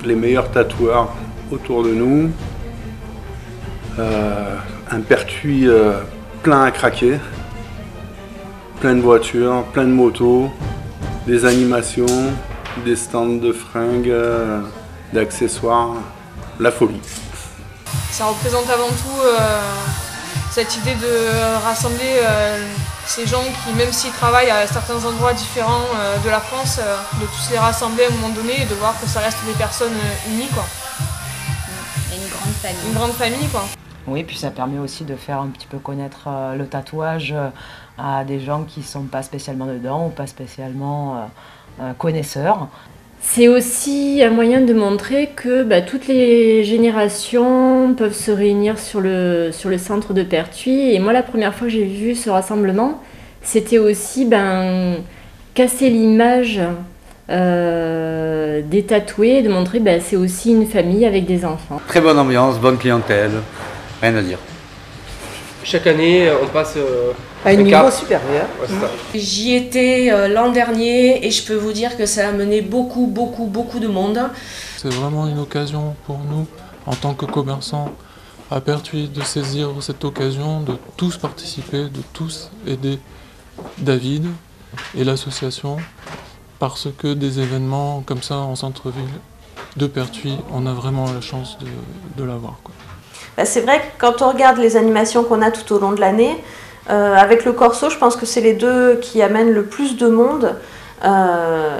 Les meilleurs tatoueurs autour de nous, un Pertuis plein à craquer, plein de voitures, plein de motos, des animations, des stands de fringues, d'accessoires, la folie. Ça représente avant tout cette idée de rassembler ces gens qui, même s'ils travaillent à certains endroits différents de la France, de tous les rassembler à un moment donné et de voir que ça reste des personnes unies, quoi. Et une grande famille. Une grande famille, quoi. Oui, puis ça permet aussi de faire un petit peu connaître le tatouage à des gens qui ne sont pas spécialement dedans ou pas spécialement connaisseurs. C'est aussi un moyen de montrer que toutes les générations peuvent se réunir sur le centre de Pertuis. Et moi, la première fois que j'ai vu ce rassemblement, c'était aussi casser l'image des tatoués, de montrer c'est aussi une famille avec des enfants. Très bonne ambiance, bonne clientèle, rien à dire. Chaque année, on passe à un niveau supérieur. Ouais, j'y étais l'an dernier et je peux vous dire que ça a amené beaucoup de monde. C'est vraiment une occasion pour nous, en tant que commerçants à Pertuis, de saisir cette occasion, de tous participer, de tous aider David et l'association, parce que des événements comme ça en centre-ville de Pertuis, on a vraiment la chance de l'avoir, quoi. C'est vrai que quand on regarde les animations qu'on a tout au long de l'année, avec le Corso, je pense que c'est les deux qui amènent le plus de monde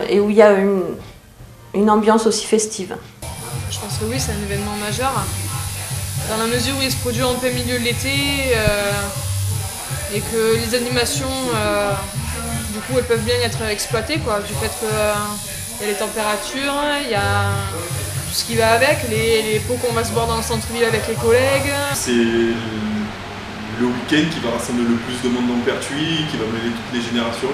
et où il y a une ambiance aussi festive. Je pense que oui, c'est un événement majeur, dans la mesure où il se produit en plein milieu de l'été et que les animations, du coup, elles peuvent bien être exploitées, quoi, du fait qu'il y a les températures, il y a tout ce qui va avec, les pots qu'on va se boire dans le centre-ville avec les collègues. C'est le week-end qui va rassembler le plus de monde dans Pertuis, qui va mêler toutes les générations.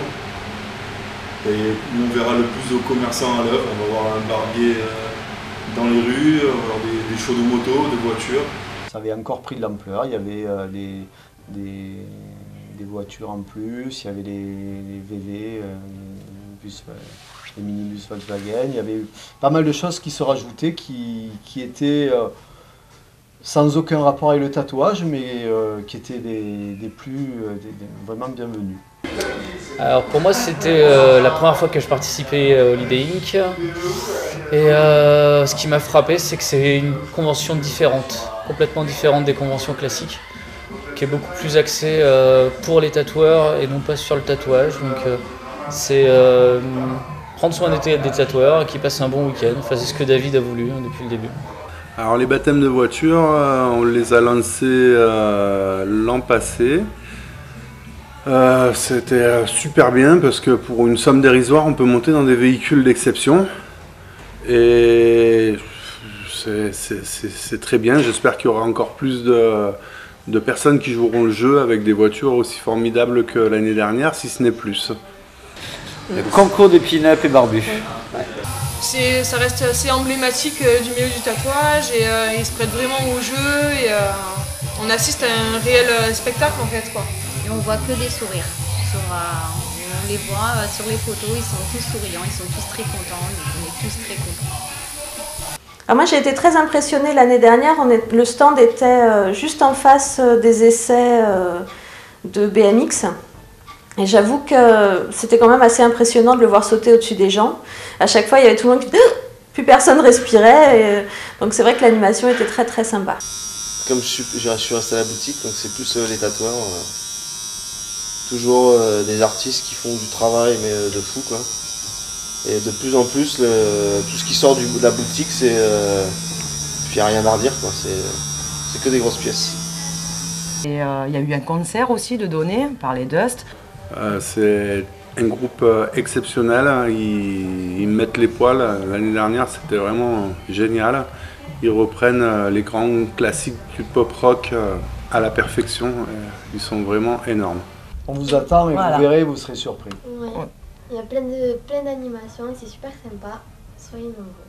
Et on verra le plus de commerçants à l'œuvre. On va voir un barbier dans les rues, on va voir des shows de motos, de voitures. Ça avait encore pris de l'ampleur, il y avait des voitures en plus, il y avait les VV, les minibus Volkswagen, il y avait pas mal de choses qui se rajoutaient, qui étaient sans aucun rapport avec le tatouage, mais qui étaient vraiment bienvenus. Alors pour moi c'était la première fois que je participais au Holiday Inc. Et ce qui m'a frappé, c'est que c'est une convention différente, complètement différente des conventions classiques, qui est beaucoup plus axée pour les tatoueurs et non pas sur le tatouage. Donc c'est prendre soin des tatoueurs et qui passent un bon week-end. Enfin, c'est ce que David a voulu depuis le début. Alors les baptêmes de voiture, on les a lancés l'an passé. C'était super bien parce que pour une somme dérisoire, on peut monter dans des véhicules d'exception. Et c'est très bien. J'espère qu'il y aura encore plus de personnes qui joueront le jeu avec des voitures aussi formidables que l'année dernière, si ce n'est plus. Le concours de pin-up et barbu. Ouais. Ça reste assez emblématique du milieu du tatouage et il se prête vraiment au jeu et on assiste à un réel spectacle en fait, quoi. Et on voit que des sourires. On les voit sur les photos, ils sont tous souriants, ils sont tous très contents, on est tous très contents. Alors moi j'ai été très impressionnée l'année dernière, le stand était juste en face des essais de BMX. Et j'avoue que c'était quand même assez impressionnant de le voir sauter au-dessus des gens. À chaque fois, il y avait tout le monde qui... Plus personne respirait. Et... Donc c'est vrai que l'animation était très très sympa. Comme je suis resté à la boutique, donc c'est plus les tatoueurs. Toujours des artistes qui font du travail, mais de fou, quoi. Et de plus en plus, tout ce qui sort de la boutique, c'est... Puis il n'y a rien à redire, quoi. C'est que des grosses pièces. Et il y a eu un concert aussi de données par les Dust. C'est un groupe exceptionnel, ils mettent les poils. L'année dernière c'était vraiment génial. Ils reprennent les grands classiques du pop rock à la perfection. Ils sont vraiment énormes. On vous attend et voilà. Vous verrez, vous serez surpris. Ouais. Il y a plein d'animations et c'est super sympa. Soyez nombreux.